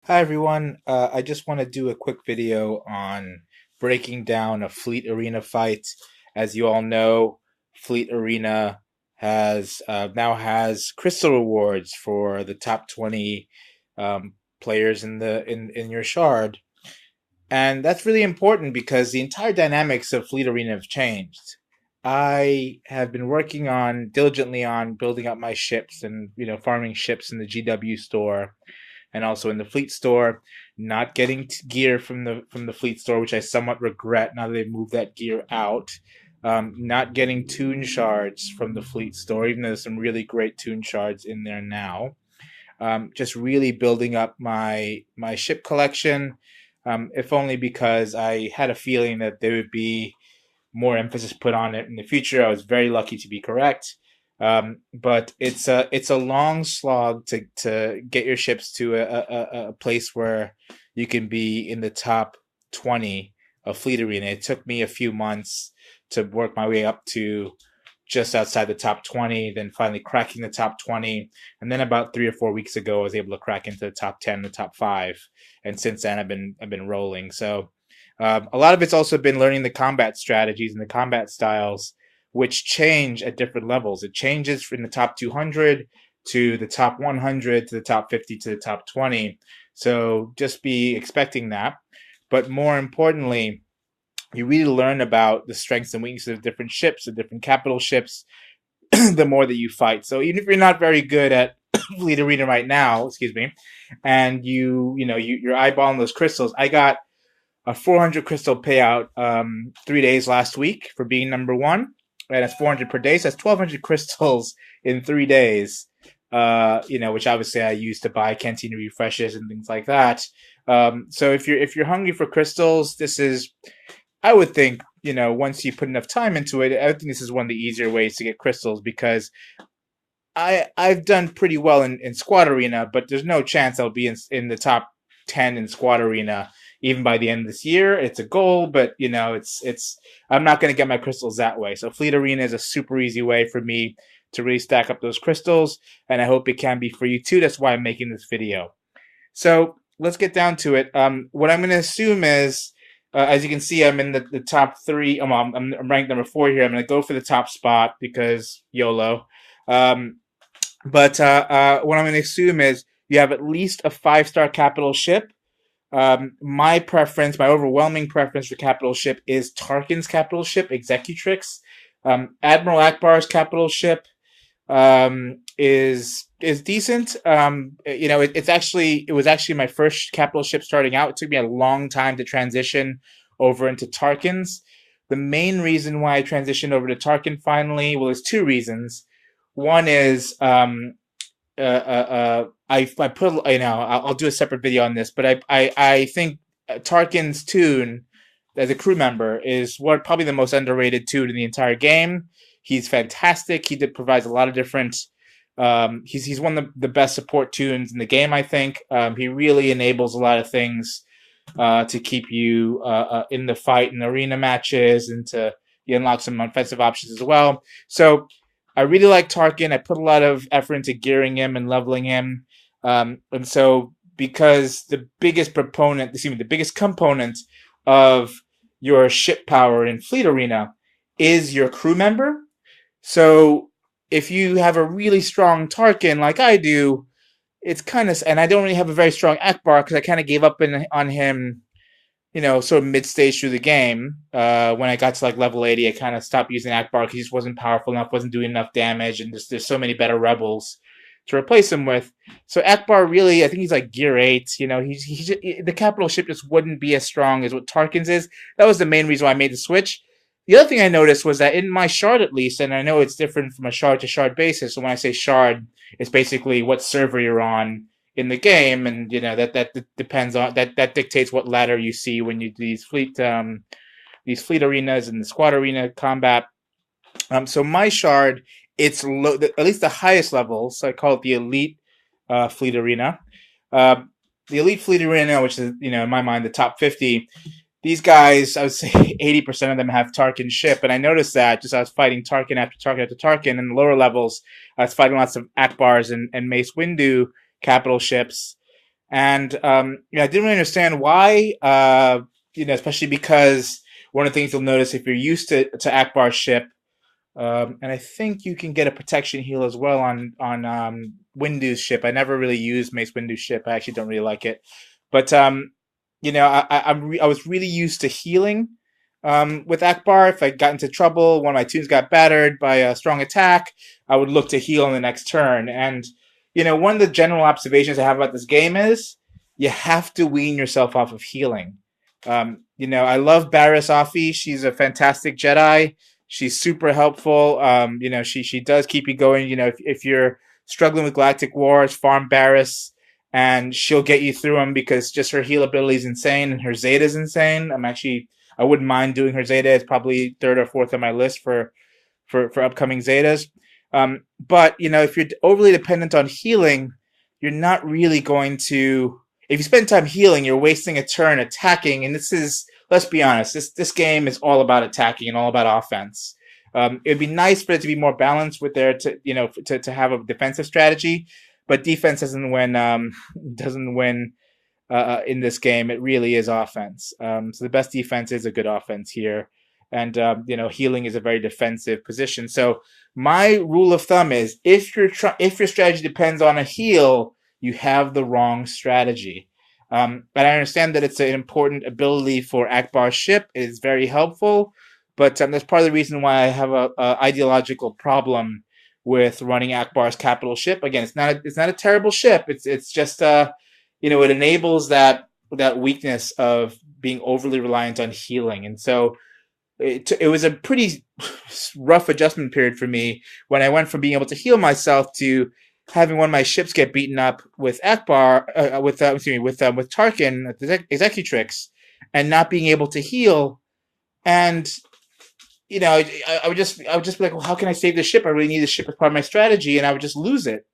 Hi everyone. I just want to do a quick video on breaking down a Fleet Arena fight. As you all know, Fleet Arena has now has crystal rewards for the top 20 players in your shard, and that's really important because the entire dynamics of Fleet Arena have changed. I have been working on diligently on building up my ships and farming ships in the GW store and also in the Fleet Store, not getting gear from the Fleet Store, which I somewhat regret now that they've moved that gear out. Not getting tune shards from the Fleet Store, even though there's some really great tune shards in there now. Just really building up my ship collection, if only because I had a feeling that there would be more emphasis put on it in the future. I was very lucky to be correct. But it's a long slog to get your ships to a place where you can be in the top 20 of Fleet Arena. It took me a few months to work my way up to just outside the top 20, then finally cracking the top 20. And then about 3 or 4 weeks ago, I was able to crack into the top 10, the top 5. And since then, I've been rolling. So a lot of it's also been learning the combat strategies and the combat styles, which change at different levels. It changes from the top 200 to the top 100 to the top 50 to the top 20. So just be expecting that. But more importantly, you really learn about the strengths and weaknesses of different ships, the different capital ships, the more that you fight. So even if you're not very good at Fleet Arena right now, excuse me, and you're eyeballing those crystals. I got a 400 crystal payout 3 days last week for being number one, and that's 400 per day. So that's 1,200 crystals in 3 days. Which obviously I use to buy cantina refreshes and things like that. So if you're hungry for crystals, this is, I would think, once you put enough time into it, I think this is one of the easier ways to get crystals because I've done pretty well in Squad Arena, but there's no chance I'll be in the top 10 in Squad Arena even by the end of this year. It's a goal, but it's I'm not going to get my crystals that way. So Fleet Arena is a super easy way for me to really stack up those crystals, and I hope it can be for you too. That's why I'm making this video. So let's get down to it. What I'm going to assume is, as you can see, I'm in the top three. I'm ranked number 4 here. I'm going to go for the top spot because YOLO. Um, but what I'm going to assume is you have at least a 5-star capital ship. My preference, my overwhelming preference for capital ship is Tarkin's capital ship, Executrix. Admiral Akbar's capital ship is decent. It was actually my first capital ship starting out. It took me a long time to transition over into Tarkin's. The main reason why I transitioned over to Tarkin finally, well, there's two reasons. One is I put I'll do a separate video on this, but I think Tarkin's tune as a crew member is probably the most underrated tune in the entire game. He's fantastic. Provides a lot of different. He's one of the best support tunes in the game. I think he really enables a lot of things to keep you in the fight in arena matches and to unlock some offensive options as well. So I really like Tarkin. I put a lot of effort into gearing him and leveling him. And so because the biggest component of your ship power in Fleet Arena is your crew member. So if you have a really strong Tarkin like I do, it's kind of, and I don't really have a very strong Akbar because I kind of gave up on him, sort of mid-stage through the game. When I got to like level 80, I kind of stopped using Akbar because he just wasn't powerful enough, wasn't doing enough damage, and there's so many better rebels to replace him with. So Akbar really, I think he's like gear 8. The capital ship just wouldn't be as strong as what Tarkin's is. That was the main reason why I made the switch. The other thing I noticed was that in my shard, at least, and I know it's different from a shard to shard basis. So when I say shard, it's basically what server you're on in the game, and that depends on that dictates what ladder you see when you do these fleet arenas and the squad arena combat. So my shard, it's low, at least the highest level. So I call it the elite fleet arena. The elite fleet arena, which is in my mind the top 50. These guys, I would say 80% of them have Tarkin ship, and I noticed that just I was fighting Tarkin after Tarkin after Tarkin. In the lower levels, I was fighting lots of Akbars and Mace Windu capital ships. And I didn't really understand why. Especially because one of the things you'll notice if you're used to Akbar's ship, and I think you can get a protection heal as well on Windu's ship. I never really used Mace Windu's ship. I actually don't really like it, but I was really used to healing with Akbar. If I got into trouble, one of my tunes got battered by a strong attack, I would look to heal in the next turn. And one of the general observations I have about this game is you have to wean yourself off of healing. I love Barriss Offee. She's a fantastic Jedi. She's super helpful. She does keep you going. If you're struggling with Galactic Wars, farm Barriss, and she'll get you through them because just her heal ability is insane and her Zeta is insane. I wouldn't mind doing her Zeta. It's probably third or fourth on my list for upcoming Zetas. But if you're overly dependent on healing, you're not really going to. If you spend time healing, you're wasting a turn attacking, and let's be honest, this game is all about attacking and all about offense. It'd be nice for it to be more balanced with to have a defensive strategy, but defense doesn't win in this game. It really is offense. So the best defense is a good offense here, and healing is a very defensive position. So my rule of thumb is if your strategy depends on a heal, you have the wrong strategy. But I understand that it's an important ability for Akbar's ship. It is very helpful, but that's part of the reason why I have a ideological problem with running Akbar's capital ship. Again, it's not a terrible ship. It's just it enables that weakness of being overly reliant on healing, and so it was a pretty rough adjustment period for me when I went from being able to heal myself to having one of my ships get beaten up with Akbar, with Tarkin at the Executrix, and not being able to heal, and I would just be like, well, how can I save the ship? I really need the ship as part of my strategy, and I would just lose it.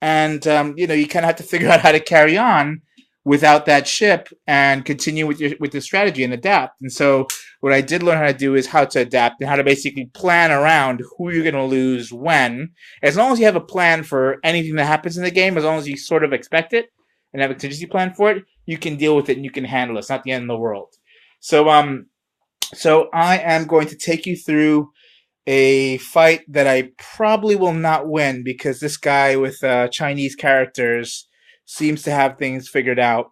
And you kind of have to figure out how to carry on without that ship and continue with the strategy and adapt. And so what I did learn how to do is how to adapt and how to basically plan around who you're going to lose when. As long as you have a plan for anything that happens in the game, as long as you sort of expect it and have a contingency plan for it, you can deal with it and you can handle it. It's not the end of the world. So I am going to take you through a fight that I probably will not win because this guy with Chinese characters seems to have things figured out,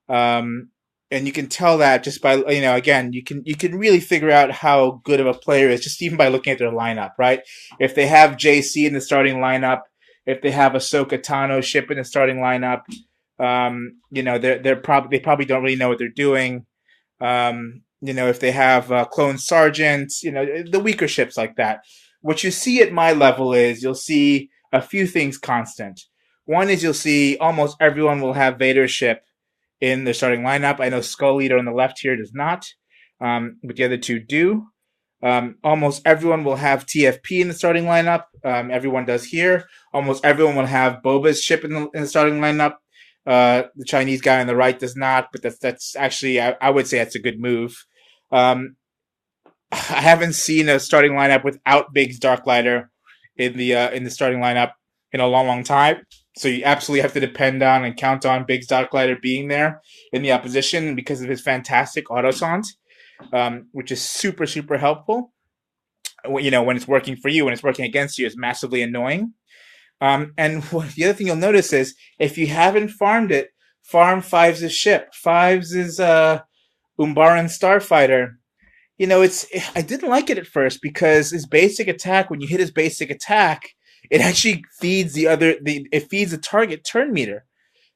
and you can tell that just by again you can really figure out how good of a player is just even by looking at their lineup, right? If they have JC in the starting lineup, if they have Ahsoka Tano ship in the starting lineup, they probably don't really know what they're doing. If they have Clone Sergeant, the weaker ships like that. What you see at my level is you'll see a few things constant. One is you'll see almost everyone will have Vader's ship in their starting lineup. I know Skull Eater on the left here does not, but the other two do. Almost everyone will have TFP in the starting lineup. Everyone does here. Almost everyone will have Boba's ship in the starting lineup. The Chinese guy on the right does not, but that's actually I would say that's a good move. I haven't seen a starting lineup without Biggs Darklighter in the starting lineup in a long time. So you absolutely have to depend on and count on Biggs Darklighter being there in the opposition because of his fantastic autosant, which is super, super helpful. When it's working for you, when it's working against you, it's massively annoying. And the other thing you'll notice is if you haven't farmed it, farm Fives' ship. Fives is Umbaran Starfighter. I didn't like it at first because his basic attack, when you hit his basic attack, it actually feeds it feeds the target turn meter.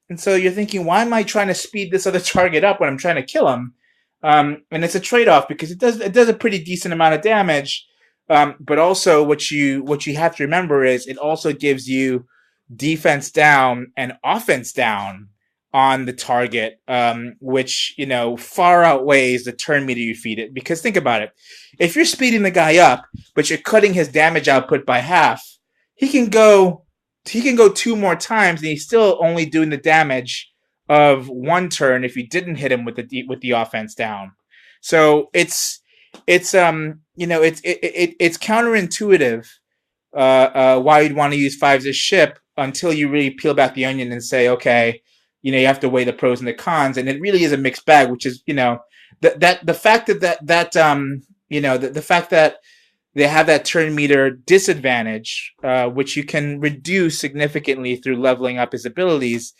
And so you're thinking, why am I trying to speed this other target up when I'm trying to kill him? And it's a trade-off because it does a pretty decent amount of damage. But also what you have to remember is it also gives you defense down and offense down on the target, which far outweighs the turn meter you feed it. Because think about it, if you're speeding the guy up, but you're cutting his damage output by half, he can go 2 more times, and he's still only doing the damage of 1 turn if you didn't hit him with the offense down. So it's counterintuitive why you'd want to use Fives' ship until you really peel back the onion and say, okay, you have to weigh the pros and the cons, and it really is a mixed bag. Which is, the fact the fact that they have that turn meter disadvantage, which you can reduce significantly through leveling up his abilities.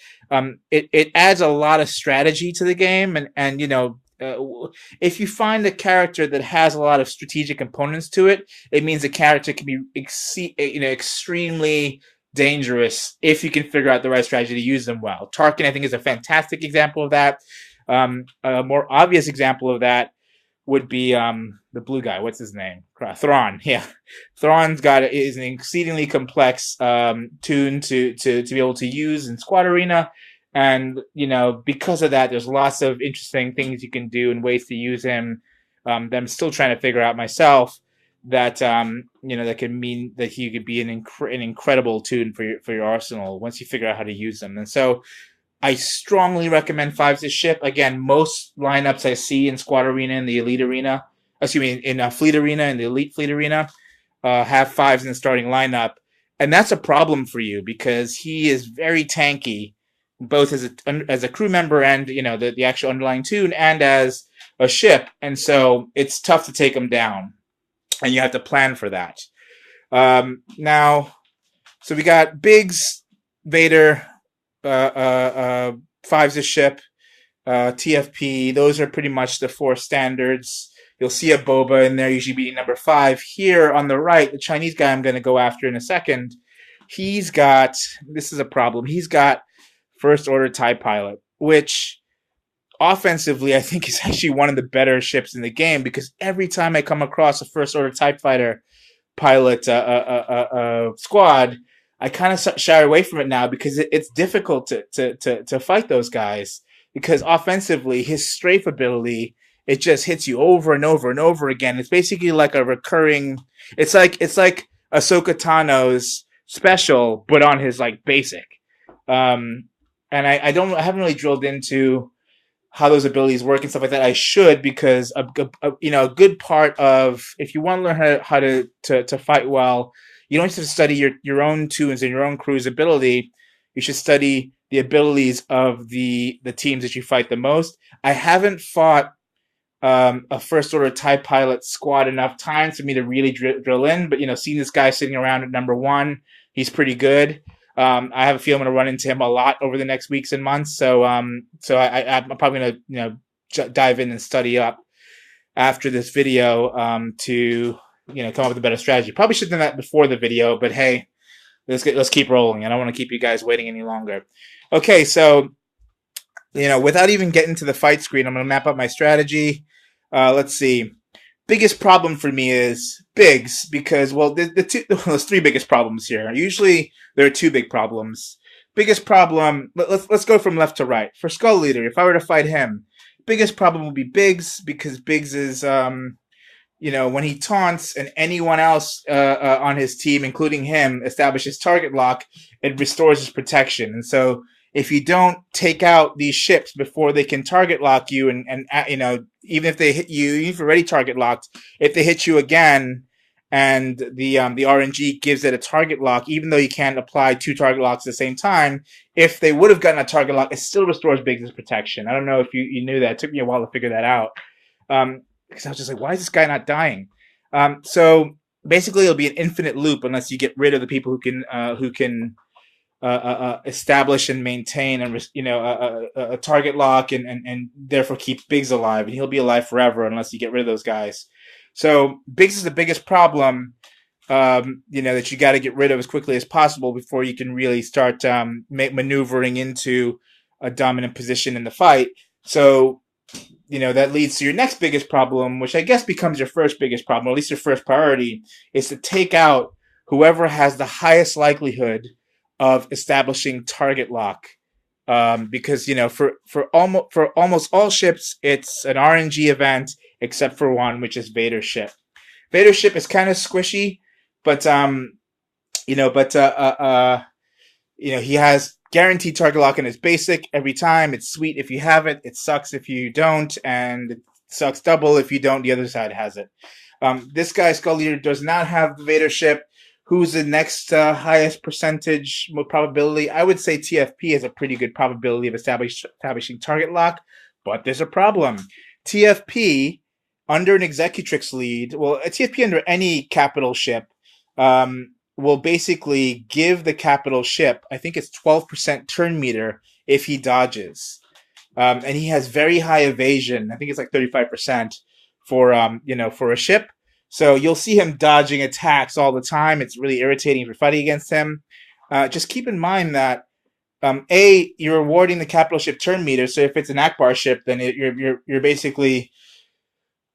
It adds a lot of strategy to the game, and if you find a character that has a lot of strategic components to it, it means the character can be extremely dangerous if you can figure out the right strategy to use them well. Tarkin, I think, is a fantastic example of that. A more obvious example of that would be the blue guy. What's his name? Thrawn. Yeah, Thrawn's is an exceedingly complex tune to be able to use in Squad Arena, and because of that, there's lots of interesting things you can do and ways to use him that I'm still trying to figure out myself. That that can mean that he could be an incredible tune for your arsenal once you figure out how to use them. And so I strongly recommend Fives as ship. Again, most lineups I see in Squad Arena and the Elite Arena, in Fleet Arena and the Elite Fleet Arena, have Fives in the starting lineup. And that's a problem for you because he is very tanky, both as a crew member and, the actual underlying tune, and as a ship. And so it's tough to take him down. And you have to plan for that. Now, so we got Biggs, Vader, Fives a ship, TFP. Those are pretty much the four standards. You'll see a Boba in there, usually being number 5. Here on the right, the Chinese guy I'm going to go after in a second, this is a problem. He's got First Order TIE Pilot, which offensively I think is actually one of the better ships in the game, because every time I come across a First Order TIE Fighter pilot squad, I kind of shy away from it now because it's difficult to fight those guys, because offensively his strafe ability, it just hits you over and over and over again. It's basically like a recurring. It's like Ahsoka Tano's special, but on his basic. And I haven't really drilled into how those abilities work and stuff like that. I should, because a good part of, if you want to learn how to fight well, you don't just have to study your own tunes and your own crew's ability. You should study the abilities of the teams that you fight the most. I haven't fought a First Order TIE Pilot squad enough times for me to really drill in, but seeing this guy sitting around at number 1, he's pretty good. I have a feeling I'm going to run into him a lot over the next weeks and months. So I'm probably going to dive in and study up after this video to come up with a better strategy. Probably should have done that before the video, but hey, let's keep rolling. I don't want to keep you guys waiting any longer. Okay, so without even getting to the fight screen, I'm going to map up my strategy. Let's see. Biggest problem for me is Biggs, because there's 3 biggest problems here. Usually there are 2 big problems. Biggest problem, let's go from left to right. For Skull Leader, if I were to fight him, biggest problem would be Biggs, because Biggs is when he taunts and anyone else on his team, including him, establishes target lock, it restores his protection. And so if you don't take out these ships before they can target lock you, and even if they hit you, even if you're already target locked, if they hit you again, and the RNG gives it a target lock, even though you can't apply 2 target locks at the same time, if they would have gotten a target lock, it still restores Biggs' protection. I don't know if you knew that. It took me a while to figure that out. Because I was just like, why is this guy not dying? So basically, it'll be an infinite loop unless you get rid of the people who can establish and maintain a target lock and therefore keep Biggs alive, and he'll be alive forever unless you get rid of those guys. So Biggs is the biggest problem, that you got to get rid of as quickly as possible before you can really start maneuvering into a dominant position in the fight. So that leads to your next biggest problem, which I guess becomes your first biggest problem, or at least your first priority, is to take out whoever has the highest likelihood of establishing target lock, because for almost all ships it's an RNG event except for one, which is Vader's ship. Vader's ship is kind of squishy, but he has guaranteed target lock in his basic every time. It's sweet if you have it. It sucks if you don't, and it sucks double if you don't. The other side has it. This guy, Skull Leader, does not have the Vader ship, who's the next highest percentage probability? I would say TFP has a pretty good probability of establishing target lock, but there's a problem. TFP under an executrix lead, well, a TFP under any capital ship, will basically give the capital ship, I think it's 12% turn meter if he dodges. And he has very high evasion. I think it's like 35% for for a ship. So you'll see him dodging attacks all the time. It's really irritating if you're fighting against him. Just keep in mind that you're awarding the capital ship turn meter. So if it's an Akbar ship, then you're basically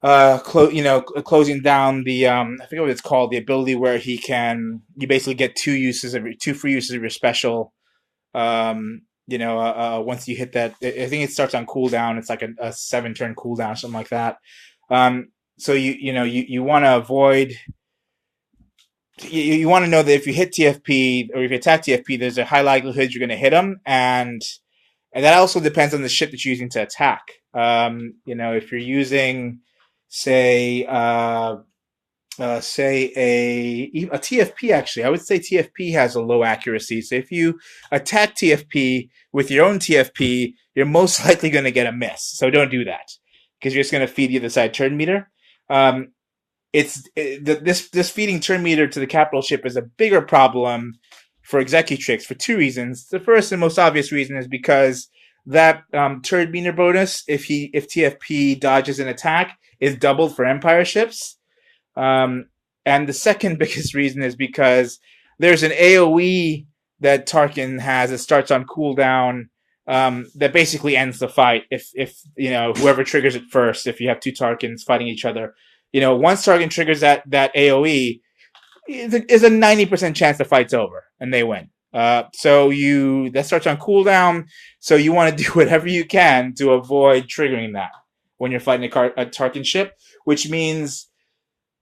closing down the I forget what it's called, the ability where you basically get two free uses of your special. Once you hit that, I think it starts on cooldown. It's like a 7-turn cooldown, something like that. So you want to avoid. You want to know that if you hit TFP or if you attack TFP, there's a high likelihood you're going to hit him, and that also depends on the ship that you're using to attack. If you're using, say a TFP, actually, I would say TFP has a low accuracy. So if you attack TFP with your own TFP, you're most likely going to get a miss. So don't do that because you're just going to feed the other side turn meter. This feeding turn meter to the capital ship is a bigger problem for executrix for two reasons. The first and most obvious reason is because that turn meter bonus, if TFP dodges an attack, is doubled for Empire ships. And the second biggest reason is because there's an AoE that Tarkin has that starts on cooldown that basically ends the fight if whoever triggers it first, if you have two Tarkins fighting each other. Once Tarkin triggers that AoE, is a 90% chance the fight's over and they win. That starts on cooldown, so you want to do whatever you can to avoid triggering that when you're fighting a Tarkin ship, which means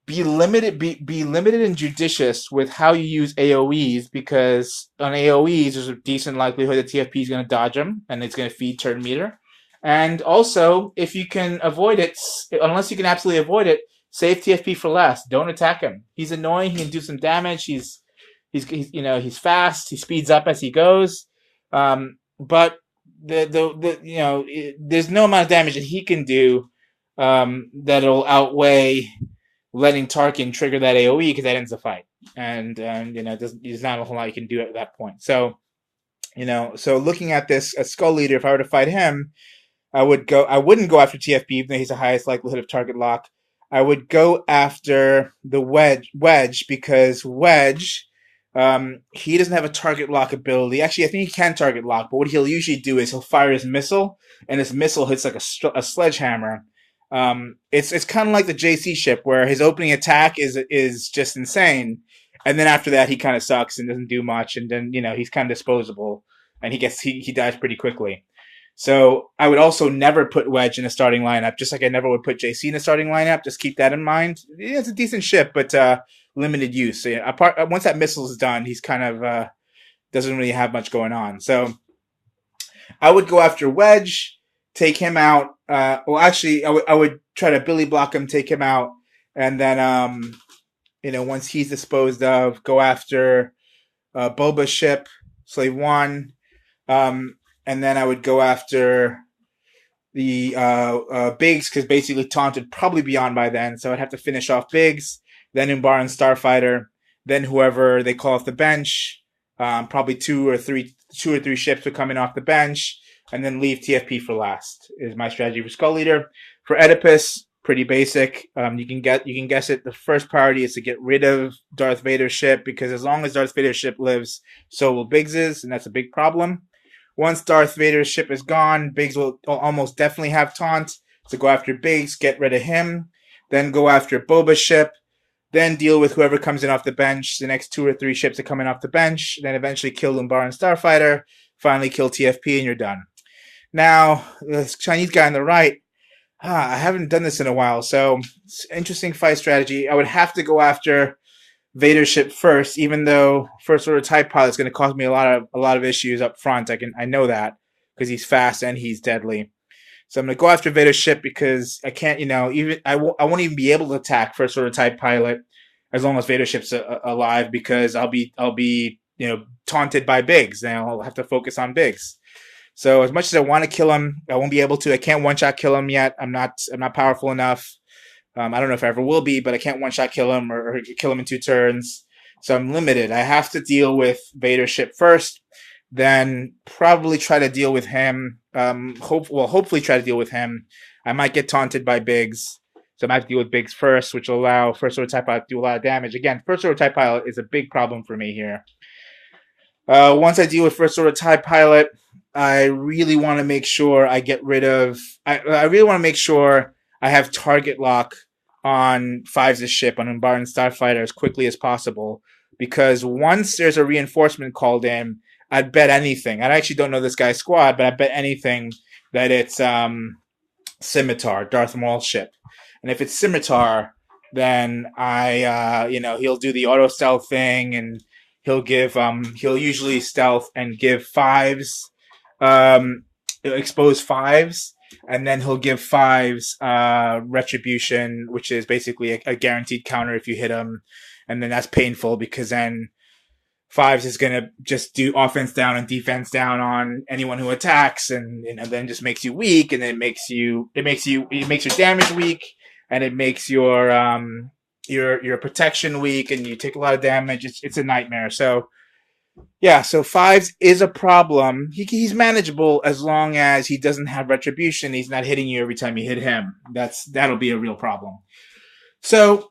be limited and judicious with how you use AoEs, because on AoEs there's a decent likelihood that TFP is going to dodge them and it's going to feed turn meter. And also, if you can avoid it, unless you can absolutely avoid it, save TFP for last. Don't attack him. He's annoying. He can do some damage. He's fast. He speeds up as he goes. But there's no amount of damage that he can do that'll outweigh letting Tarkin trigger that AoE, because that ends the fight. And there's not a whole lot you can do at that point. So looking at this, a Skull Leader, if I were to fight him, I wouldn't go after TFP, even though he's the highest likelihood of target lock. I would go after the Wedge, because Wedge, he doesn't have a target lock ability. Actually, I think he can target lock, but what he'll usually do is he'll fire his missile, and his missile hits like a sledgehammer. It's kind of like the JC ship, where his opening attack is just insane, and then after that he kind of sucks and doesn't do much, and then he's kind of disposable, and he dies pretty quickly. So I would also never put Wedge in a starting lineup, just like I never would put JC in a starting lineup. Just keep that in mind. It's a decent ship, but limited use. So, once that missile is done, he's kind of doesn't really have much going on. So I would go after Wedge, take him out. I would try to Billy block him, take him out, and then once he's disposed of, go after Boba's ship, Slave One. And then I would go after the Biggs, because basically Taunt would probably be on by then, so I'd have to finish off Biggs, then Umbar and Starfighter, then whoever they call off the bench. Probably two or three ships are coming off the bench, and then leave TFP for last. Is my strategy for Skull Leader. For Oedipus, pretty basic. You can guess it. The first priority is to get rid of Darth Vader's ship, because as long as Darth Vader's ship lives, so will Biggs's, and that's a big problem. Once Darth Vader's ship is gone, Biggs will almost definitely have Taunt. So go after Biggs, get rid of him. Then go after Boba's ship. Then deal with whoever comes in off the bench. The next 2 or 3 ships are coming off the bench. Then eventually kill Umbar and Starfighter. Finally kill TFP, and you're done. Now, this Chinese guy on the right, I haven't done this in a while, so it's an interesting fight strategy. I would have to go after Vader's ship first, even though First Order TIE Pilot is going to cause me a lot of issues up front. I know that, because he's fast and he's deadly. So I'm going to go after Vader's ship, because I can't, I won't even be able to attack First Order TIE Pilot, as long as Vader ship's alive, because I'll be taunted by Biggs, and I'll have to focus on Biggs. So as much as I want to kill him, I won't be able to. I can't one shot kill him yet. I'm not powerful enough. I don't know if I ever will be, but I can't one shot kill him or kill him in 2 turns. So I'm limited. I have to deal with Vader's ship first, then probably try to deal with him. Hopefully try to deal with him. I might get taunted by Biggs, so I might have to deal with Biggs first, which will allow First Order TIE Pilot to do a lot of damage. Again, First Order TIE Pilot is a big problem for me here. Once I deal with First Order TIE Pilot, I really want to make sure I get rid of. I really want to make sure I have target lock on Fives' ship, on Umbaran Starfighter, as quickly as possible. Because once there's a reinforcement called in, I'd bet anything. I actually don't know this guy's squad, but I bet anything that it's Scimitar, Darth Maul's ship. And if it's Scimitar, then he'll do the auto stealth thing, and he'll usually stealth and give fives, expose fives, and then he'll give fives retribution, which is basically a guaranteed counter if you hit him, and then that's painful because then fives is gonna just do offense down and defense down on anyone who attacks, and then just makes you weak, and then it makes your damage weak, and it makes your protection weak, and you take a lot of damage. It's a nightmare. So yeah, so fives is a problem. He's manageable as long as he doesn't have retribution. He's not hitting you every time you hit him. That'll be a real problem. So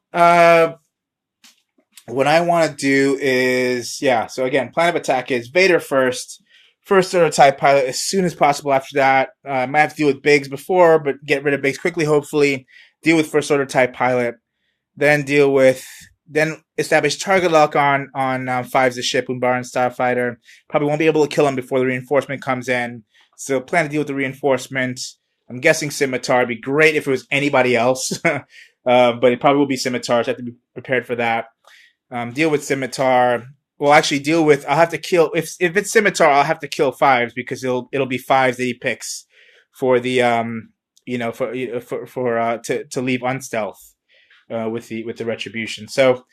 what I want to do is, so again, plan of attack is Vader first Order TIE Pilot as soon as possible after that. I might have to deal with Biggs before, but get rid of Biggs quickly, hopefully. Deal with First Order TIE Pilot. Then establish target lock on Fives' ship, Umbaran Starfighter. Probably won't be able to kill him before the reinforcement comes in. So plan to deal with the reinforcement. I'm guessing Scimitar. It'd be great if it was anybody else. But it probably will be Scimitar, so I have to be prepared for that. Deal with Scimitar. Well, actually, I'll have to kill if it's Scimitar. I'll have to kill fives because it'll be fives that he picks for the to leave unstealth with the retribution. So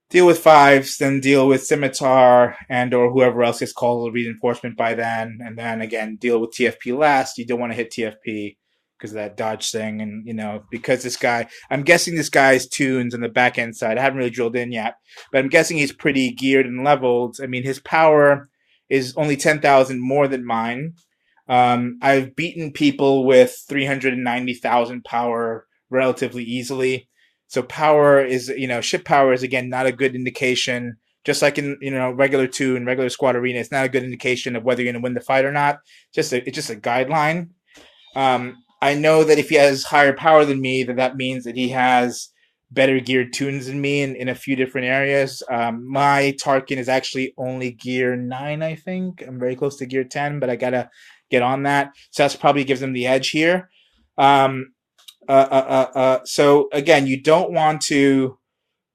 deal with fives, then deal with Scimitar and or whoever else gets called a reinforcement by then, and then again deal with TFP last. You don't want to hit TFP because of that dodge thing, and because this guy, I'm guessing this guy's tunes on the back end side. I haven't really drilled in yet, but I'm guessing he's pretty geared and leveled. I mean, his power is only 10,000 more than mine. I've beaten people with 390,000 power relatively easily. So power is, ship power is again not a good indication. Just like in regular tune, regular squad arena, it's not a good indication of whether you're going to win the fight or not. It's just a guideline. I know that if he has higher power than me, that means that he has better geared tunes than me in a few different areas. My Tarkin is actually only gear 9, I think. I'm very close to gear 10, but I gotta get on that. So that's probably gives him the edge here. So again, you don't want to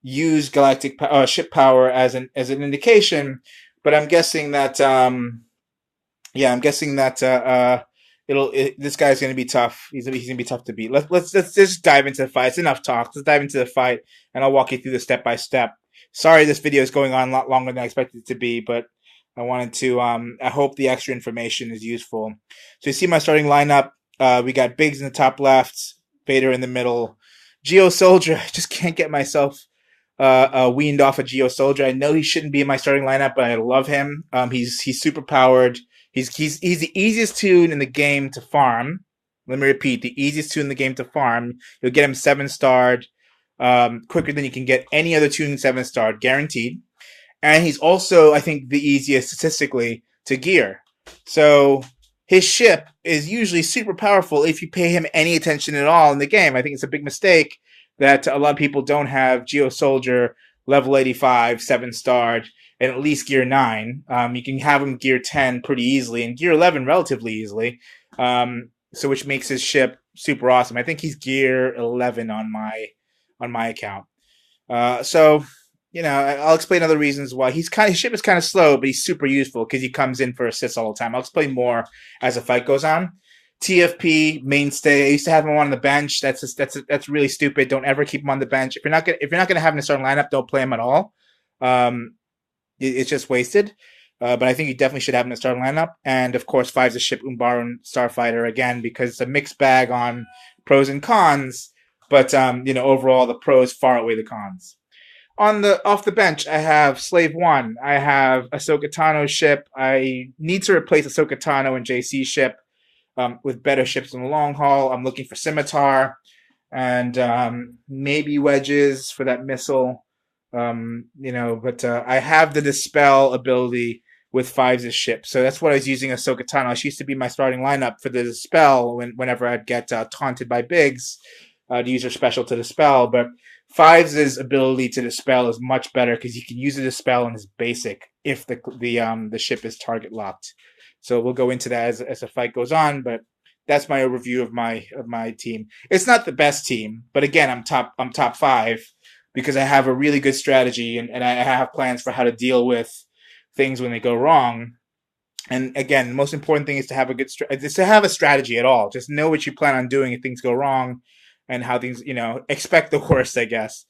use galactic ship power as an indication, but I'm guessing that this guy's going to be tough. He's going to be tough to beat. Let's just dive into the fight. It's enough talk. Let's dive into the fight, and I'll walk you through the step by step. Sorry, this video is going on a lot longer than I expected it to be, but I wanted to. I hope the extra information is useful. So you see my starting lineup. We got Biggs in the top left, Vader in the middle, Geo Soldier. I just can't get myself weaned off of Geo Soldier. I know he shouldn't be in my starting lineup, but I love him. He's super powered. He's the easiest tune in the game to farm. Let me repeat, the easiest tune in the game to farm. You'll get him 7-starred quicker than you can get any other tune 7-starred, guaranteed. And he's also, I think, the easiest statistically to gear. So his ship is usually super powerful if you pay him any attention at all in the game. I think it's a big mistake that a lot of people don't have Geo Soldier level 85, 7-starred, and at least gear 9. You can have him gear 10 pretty easily, and gear 11 relatively easily. So which makes his ship super awesome. I think he's gear 11 on my account. So I'll explain other reasons why his ship is kind of slow, but he's super useful because he comes in for assists all the time. I'll explain more as the fight goes on. TFP mainstay. I used to have him on the bench. That's really stupid. Don't ever keep him on the bench. If you're not gonna have him in the starting lineup, don't play him at all. Um, it's just wasted. But I think you definitely should have him in the starting lineup. And of course, five's a ship Umbaran Starfighter again because it's a mixed bag on pros and cons. But overall, the pros far outweigh the cons. On the off the bench, I have Slave One. I have Ahsoka Tano's ship. I need to replace Ahsoka Tano and JC's ship with better ships in the long haul. I'm looking for Scimitar and maybe wedges for that missile. But I have the dispel ability with Fives' ship, so that's what I was using Ahsoka Tano. She used to be my starting lineup for the dispel whenever I'd get taunted by Biggs to use her special to dispel. But Fives' ability to dispel is much better because you can use the dispel and it's basic if the ship is target locked. So we'll go into that as the fight goes on, but that's my overview of my team. It's not the best team, but again, I'm top five because I have a really good strategy and I have plans for how to deal with things when they go wrong. And again, the most important thing is to have is to have a strategy at all. Just know what you plan on doing if things go wrong, and how things expect the worst, I guess.